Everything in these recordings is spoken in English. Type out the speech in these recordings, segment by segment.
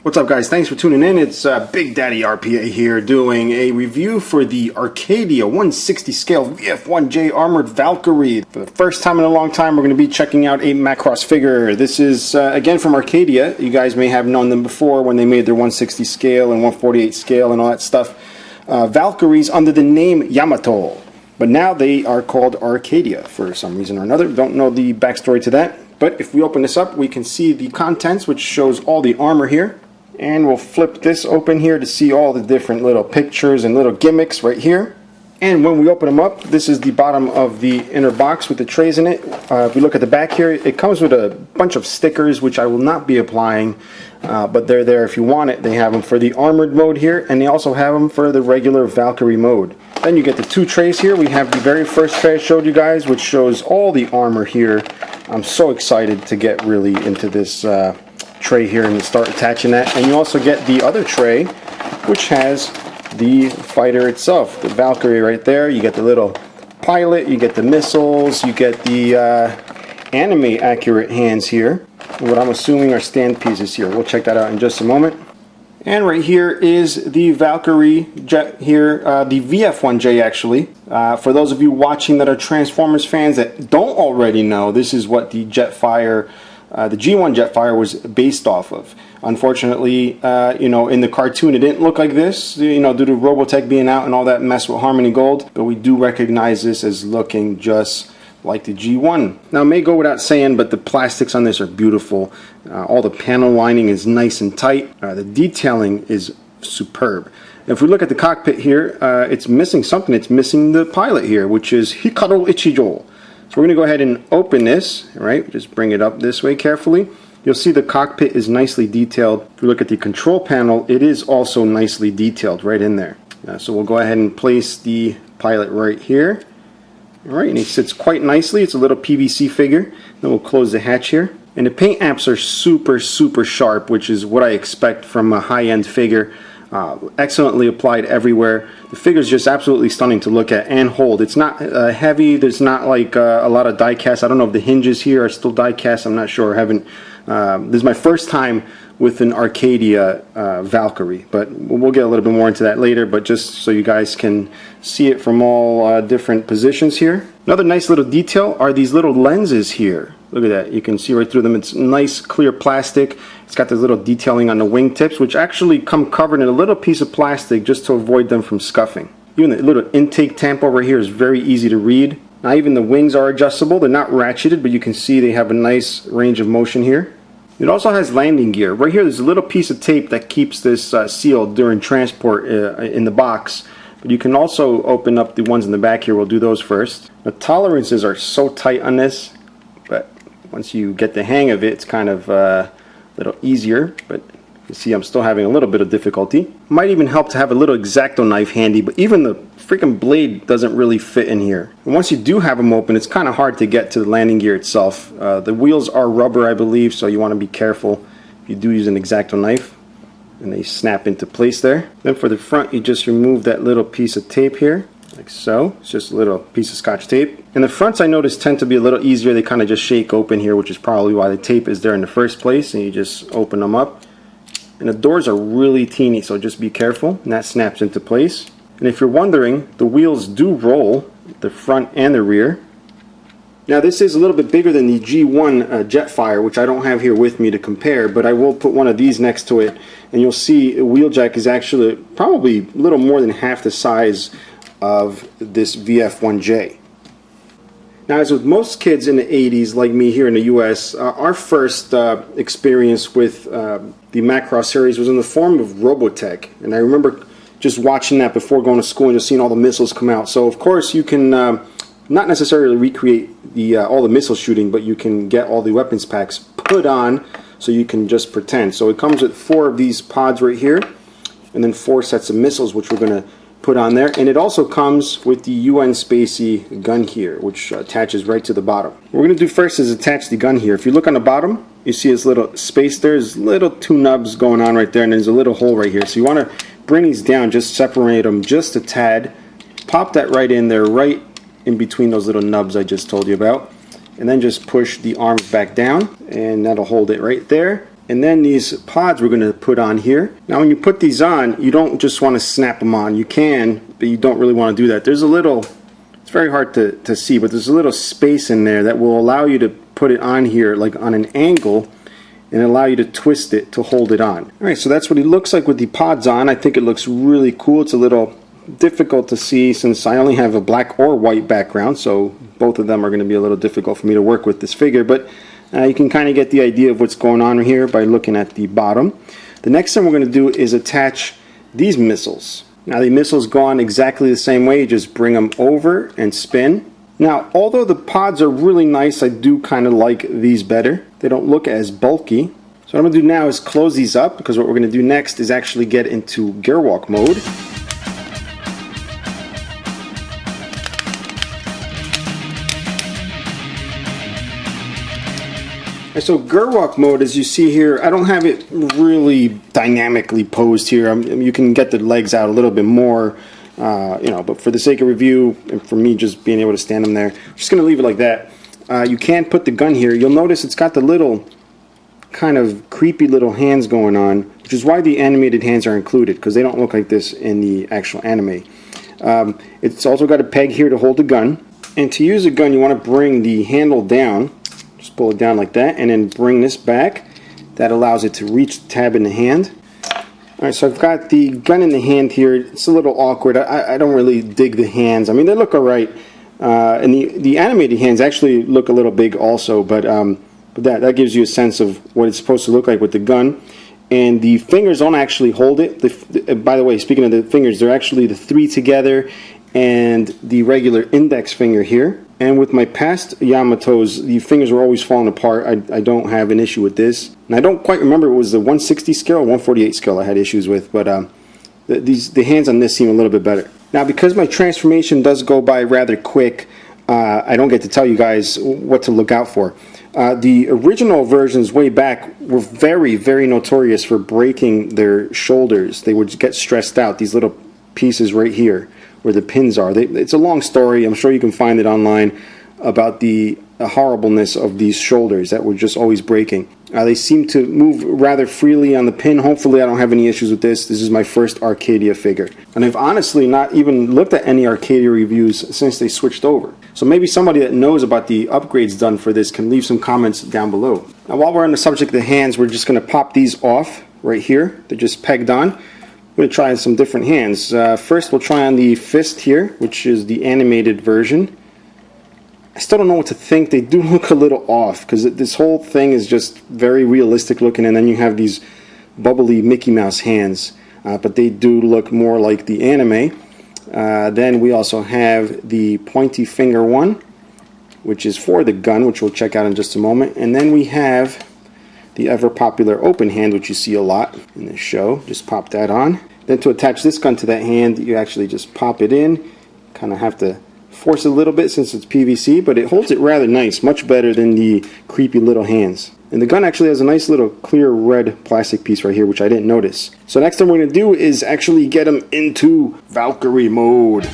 What's up, guys? Thanks for tuning in. It's Big Daddy RPA here doing a review for the Arcadia 160 scale VF-1J Armored Valkyrie. For the first time in a long time, we're going to be checking out a Macross figure. This is, again, from Arcadia. You guys may have known them before when they made their 160 scale and 148 scale and all that stuff. Valkyries under the name Yamato. But now they are called Arcadia for some reason or another. Don't know the backstory to that. But if we open this up, we can see the contents, which shows all the armor here. And we'll flip this open here to see all the different little pictures and little gimmicks right here. And when we open them up, this is the bottom of the inner box with the trays in it. If we look at the back here, it comes with a bunch of stickers, which I will not be applying, but they're there if you want it. They have them for the armored mode here, and they also have them for the regular Valkyrie mode. Then you get the two trays here. We have the very first tray I showed you guys, which shows all the armor here. I'm so excited to get really into this tray here and start attaching that. And you also get the other tray, which has the fighter itself, the Valkyrie right there. You get the little pilot, you get the missiles, you get the anime accurate hands here, what I'm assuming are stand pieces here. We'll check that out in just a moment. And right here is the Valkyrie jet here, the VF-1J actually. For those of you watching that are Transformers fans that don't already know, this is what the Jetfire, the G1 Jetfire was based off of. Unfortunately, you know, in the cartoon it didn't look like this, you know, due to Robotech being out and all that mess with Harmony Gold. But we do recognize this as looking just like the G1. Now, it may go without saying, but the plastics on this are beautiful. All the panel lining is nice and tight. The detailing is superb. If we look at the cockpit here, it's missing something. It's missing the pilot here, which is ikaru Ichijo. So we're going to go ahead and open this, right? Just bring it up this way carefully. You'll see the cockpit is nicely detailed. If you look at the control panel, it is also nicely detailed right in there. So we'll go ahead and place the pilot right here. All right, and he sits quite nicely. It's a little PVC figure. Then we'll close the hatch here. And the paint apps are super sharp, which is what I expect from a high-end figure. Excellently applied everywhere. The figure is just absolutely stunning to look at and hold. It's not heavy. There's not like a lot of die cast. I don't know if the hinges here are still die cast. I'm not sure. I haven't. This is my first time with an Arcadia Valkyrie, but we'll get a little bit more into that later. But just so you guys can see it from all different positions here. Another nice little detail are these little lenses here. Look at that. You can see right through them. It's nice clear plastic. It's got this little detailing on the wingtips, which actually come covered in a little piece of plastic just to avoid them from scuffing. Even the little intake tamp over here is very easy to read. Now even the wings are adjustable. They're not ratcheted, but you can see they have a nice range of motion here. It also has landing gear. Right here there's a little piece of tape that keeps this sealed during transport in the box. But you can also open up the ones in the back here. We'll do those first. The tolerances are so tight on this, but once you get the hang of it, it's kind of a little easier. But you see I'm still having a little bit of difficulty. Might even help to have a little X-Acto knife handy, but even the freaking blade doesn't really fit in here. And once you do have them open, it's kind of hard to get to the landing gear itself. The wheels are rubber, I believe, so you want to be careful if you do use an X-Acto knife. And they snap into place there. Then for the front, you just remove that little piece of tape here, like so. It's just a little piece of Scotch tape. And the fronts, I noticed, tend to be a little easier. They kind of just shake open here, which is probably why the tape is there in the first place. And you just open them up. And the doors are really teeny, so just be careful. And that snaps into place. And if you're wondering, the wheels do roll, the front and the rear. Now this is a little bit bigger than the G1 Jetfire, which I don't have here with me to compare, but I will put one of these next to it, and you'll see a wheel jack is actually probably a little more than half the size of this VF-1J. Now, as with most kids in the 80s, like me here in the US, our first experience with the Macross series was in the form of Robotech, and I remember just watching that before going to school and just seeing all the missiles come out. So of course you can not necessarily recreate all the missile shooting, but you can get all the weapons packs put on so you can just pretend. So it comes with 4 of these pods right here, and then 4 sets of missiles, which we're going to put on there. And it also comes with the UN Spacey gun here, which attaches right to the bottom. What we're going to do first is attach the gun here. If you look on the bottom, you see this little space there. There's little 2 nubs going on right there, and there's a little hole right here. So you want to bring these down, just separate them just a tad. Pop that right in there, right in between those little nubs I just told you about, and then just push the arms back down, and that'll hold it right there. And then these pods we're going to put on here. Now when you put these on, you don't just want to snap them on. You can, but you don't really want to do that. There's a little, it's very hard to see, but there's a little space in there that will allow you to put it on here like on an angle and allow you to twist it to hold it on. Alright, so that's what he looks like with the pods on. I think it looks really cool. It's a little difficult to see since I only have a black or white background, so both of them are going to be a little difficult for me to work with this figure, but you can kind of get the idea of what's going on here by looking at the bottom. The next thing we're going to do is attach these missiles. Now the missiles go on exactly the same way, you just bring them over and spin. Now although the pods are really nice, I do kind of like these better. They don't look as bulky. So what I'm going to do now is close these up, because what we're going to do next is actually get into Gerwalk mode. So Gerwalk mode, as you see here, I don't have it really dynamically posed here. You can get the legs out a little bit more, you know, but for the sake of review and for me just being able to stand them there, I'm just going to leave it like that. You can put the gun here. You'll notice it's got the little kind of creepy little hands going on, which is why the animated hands are included, because they don't look like this in the actual anime. It's also got a peg here to hold the gun, and to use a gun you want to bring the handle down. Just pull it down like that and then bring this back. That allows it to reach the tab in the hand. Alright, so I've got the gun in the hand here. It's a little awkward. I don't really dig the hands. I mean, they look alright. And the animated hands actually look a little big also, but that gives you a sense of what it's supposed to look like with the gun. And the fingers don't actually hold it. By the way, speaking of the fingers, they're actually the three together and the regular index finger here. And with my past Yamatos, the fingers were always falling apart. I don't have an issue with this. And I don't quite remember if it was the 160 scale or 148 scale I had issues with, but the hands on this seem a little bit better. Now, because my transformation does go by rather quick, I don't get to tell you guys what to look out for. The original versions way back were very, very notorious for breaking their shoulders. They would get stressed out, these little pieces right here where the pins are. It's a long story. I'm sure you can find it online about the horribleness of these shoulders that were just always breaking. They seem to move rather freely on the pin. Hopefully I don't have any issues with this. This is my first Arcadia figure. And I've honestly not even looked at any Arcadia reviews since they switched over. So maybe somebody that knows about the upgrades done for this can leave some comments down below. Now while we're on the subject of the hands, we're just going to pop these off right here. They're just pegged on. We're going to try some different hands. First we'll try on the fist here, which is the animated version. I still don't know what to think. They do look a little off because this whole thing is just very realistic looking, and then you have these bubbly Mickey Mouse hands, but they do look more like the anime. Then we also have the pointy finger one, which is for the gun, which we'll check out in just a moment. And then we have the ever popular open hand, which you see a lot in this show. Just pop that on. Then to attach this gun to that hand, you actually just pop it in. Kind of have to force it a little bit since it's PVC, but it holds it rather nice, much better than the creepy little hands. And the gun actually has a nice little clear red plastic piece right here, which I didn't notice. So next thing we're going to do is actually get them into Valkyrie mode.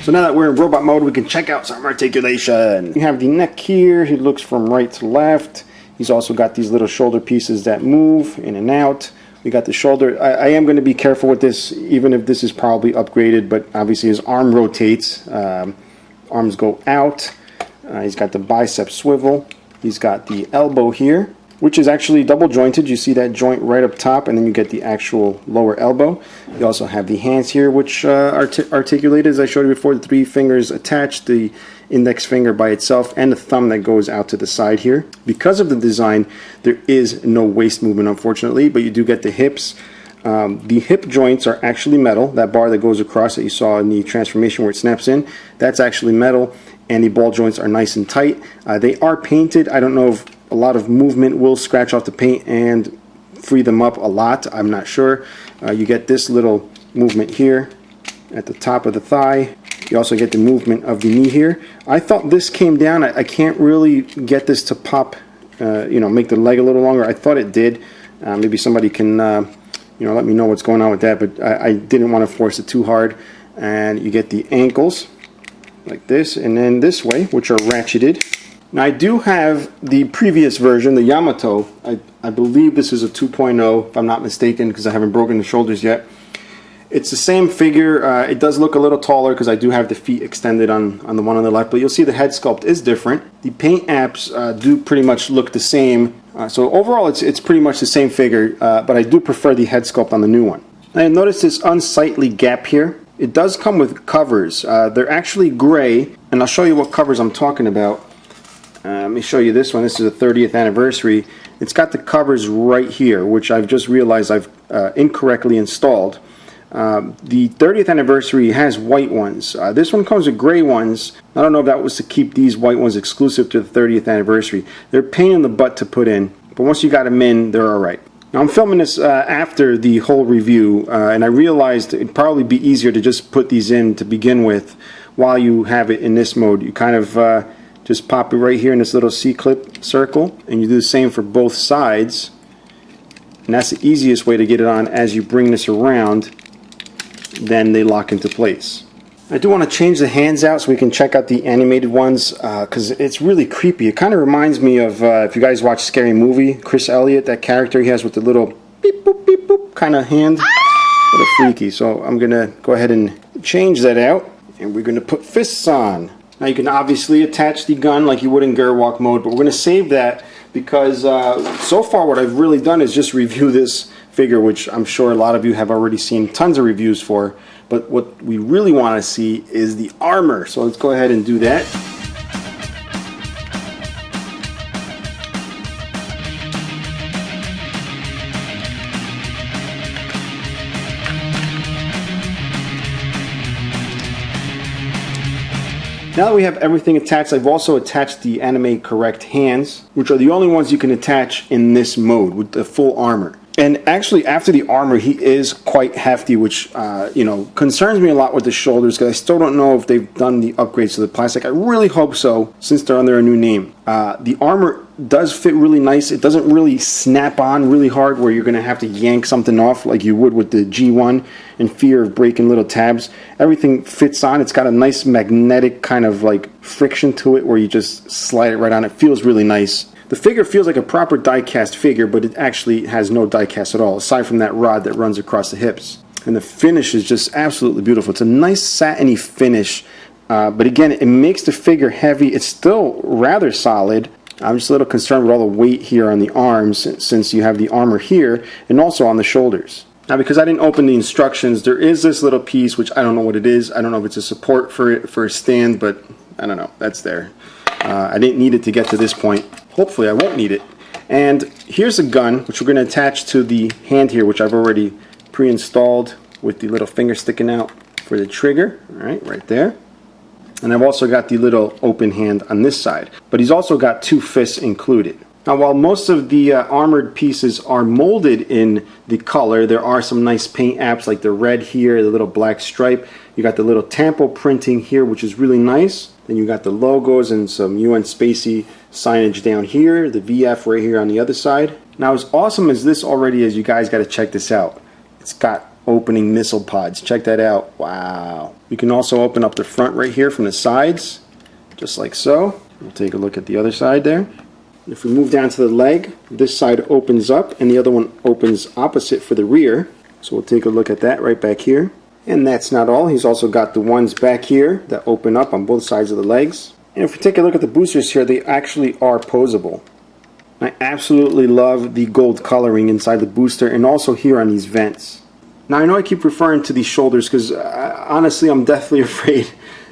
So now that we're in robot mode, we can check out some articulation. You have the neck here. He looks from right to left. He's also got these little shoulder pieces that move in and out. We got the shoulder. I am going to be careful with this, even if this is probably upgraded, but obviously his arm rotates. Arms go out. He's got the bicep swivel. He's got the elbow here, which is actually double jointed. You see that joint right up top, and then you get the actual lower elbow. You also have the hands here, which are articulated, as I showed you before. The three fingers attached, the index finger by itself, and the thumb that goes out to the side here. Because of the design, there is no waist movement, unfortunately, but you do get the hips. The hip joints are actually metal. That bar that goes across that you saw in the transformation where it snaps in, that's actually metal, and the ball joints are nice and tight. They are painted. I don't know if a lot of movement will scratch off the paint and free them up a lot. I'm not sure. You get this little movement here at the top of the thigh. You also get the movement of the knee here. I thought this came down. I can't really get this to pop, make the leg a little longer. I thought it did. Maybe somebody can let me know what's going on with that, but I didn't want to force it too hard. And you get the ankles like this, and then this way, which are ratcheted. Now I do have the previous version, the Yamato. I believe this is a 2.0 if I'm not mistaken, because I haven't broken the shoulders yet. It's the same figure. It does look a little taller because I do have the feet extended on the one on the left, but you'll see the head sculpt is different. The paint apps do pretty much look the same. So overall it's pretty much the same figure, but I do prefer the head sculpt on the new one. Now notice this unsightly gap here. It does come with covers. They're actually gray, and I'll show you what covers I'm talking about. Let me show you this one. This is the 30th anniversary. It's got the covers right here, which I've just realized I've incorrectly installed. The 30th anniversary has white ones. This one comes with gray ones. I don't know if that was to keep these white ones exclusive to the 30th anniversary. They're a pain in the butt to put in, but once you got them in, they're alright. Now I'm filming this after the whole review, and I realized it'd probably be easier to just put these in to begin with while you have it in this mode. You kind of just pop it right here in this little C-clip circle, and you do the same for both sides. And that's the easiest way to get it on. As you bring this around, then they lock into place. I do want to change the hands out so we can check out the animated ones, because it's really creepy. It kind of reminds me of, if you guys watch Scary Movie, Chris Elliott, that character he has with the little beep boop kind of hand. A little freaky. So I'm going to go ahead and change that out, and we're going to put fists on. Now you can obviously attach the gun like you would in Gerwalk mode, but we're going to save that because so far what I've really done is just review this figure, which I'm sure a lot of you have already seen tons of reviews for. But what we really want to see is the armor. So let's go ahead and do that. Now that we have everything attached, I've also attached the anime correct hands, which are the only ones you can attach in this mode with the full armor. And actually, after the armor, he is quite hefty, which concerns me a lot with the shoulders, because I still don't know if they've done the upgrades to the plastic. I really hope so, since they're under a new name. The armor does fit really nice. It doesn't really snap on really hard where you're going to have to yank something off like you would with the G1 in fear of breaking little tabs. Everything fits on. It's got a nice magnetic kind of like friction to it where you just slide it right on. It feels really nice. The figure feels like a proper die-cast figure, but it actually has no die-cast at all, aside from that rod that runs across the hips. And the finish is just absolutely beautiful. It's a nice satiny finish, but again, it makes the figure heavy. It's still rather solid. I'm just a little concerned with all the weight here on the arms, since you have the armor here, and also on the shoulders. Now, because I didn't open the instructions, there is this little piece, which I don't know what it is. I don't know if it's a support for a stand, but I don't know. That's there. I didn't need it to get to this point. Hopefully I won't need it. And here's a gun, which we're going to attach to the hand here, which I've already pre-installed with the little finger sticking out for the trigger. All right there. And I've also got the little open hand on this side. But he's also got two fists included. Now, while most of the armored pieces are molded in the color, there are some nice paint apps like the red here, the little black stripe. You got the little tampo printing here, which is really nice. Then you got the logos and some UN Spacey signage down here, the VF right here on the other side. Now, as awesome as this already is, you guys got to check this out. It's got opening missile pods. Check that out. Wow. You can also open up the front right here from the sides, just like so. We'll take a look at the other side there. If we move down to the leg, this side opens up and the other one opens opposite for the rear. So we'll take a look at that right back here. And that's not all. He's also got the ones back here that open up on both sides of the legs. And if we take a look at the boosters here, they actually are posable. I absolutely love the gold coloring inside the booster and also here on these vents. Now, I know I keep referring to these shoulders because honestly I'm deathly afraid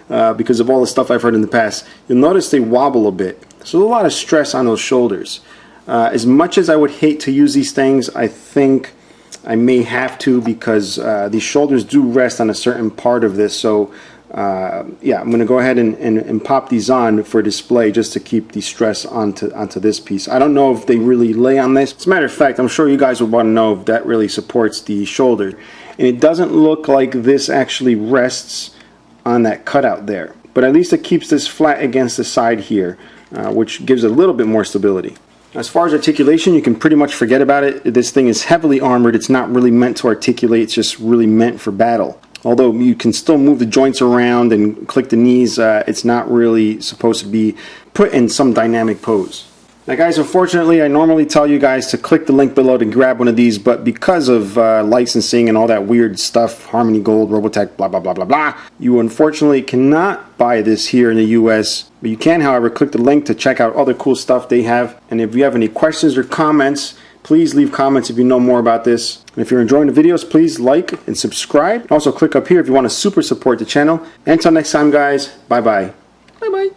because of all the stuff I've heard in the past. You'll notice they wobble a bit. So a lot of stress on those shoulders. As much as I would hate to use these things, I think I may have to, because these shoulders do rest on a certain part of this. So yeah, I'm going to go ahead and pop these on for display just to keep the stress onto this piece. I don't know if they really lay on this. As a matter of fact, I'm sure you guys would want to know if that really supports the shoulder. And it doesn't look like this actually rests on that cutout there. But at least it keeps this flat against the side here, which gives a little bit more stability. As far as articulation, you can pretty much forget about it. This thing is heavily armored. It's not really meant to articulate. It's just really meant for battle. Although you can still move the joints around and click the knees, it's not really supposed to be put in some dynamic pose. Now guys, unfortunately, I normally tell you guys to click the link below to grab one of these, but because of licensing and all that weird stuff, Harmony Gold, Robotech, blah, blah, blah, blah, blah, you unfortunately cannot buy this here in the US. But you can, however, click the link to check out other cool stuff they have. And if you have any questions or comments, please leave comments if you know more about this. And if you're enjoying the videos, please like and subscribe. Also click up here if you want to super support the channel. Until next time guys, bye bye. Bye bye.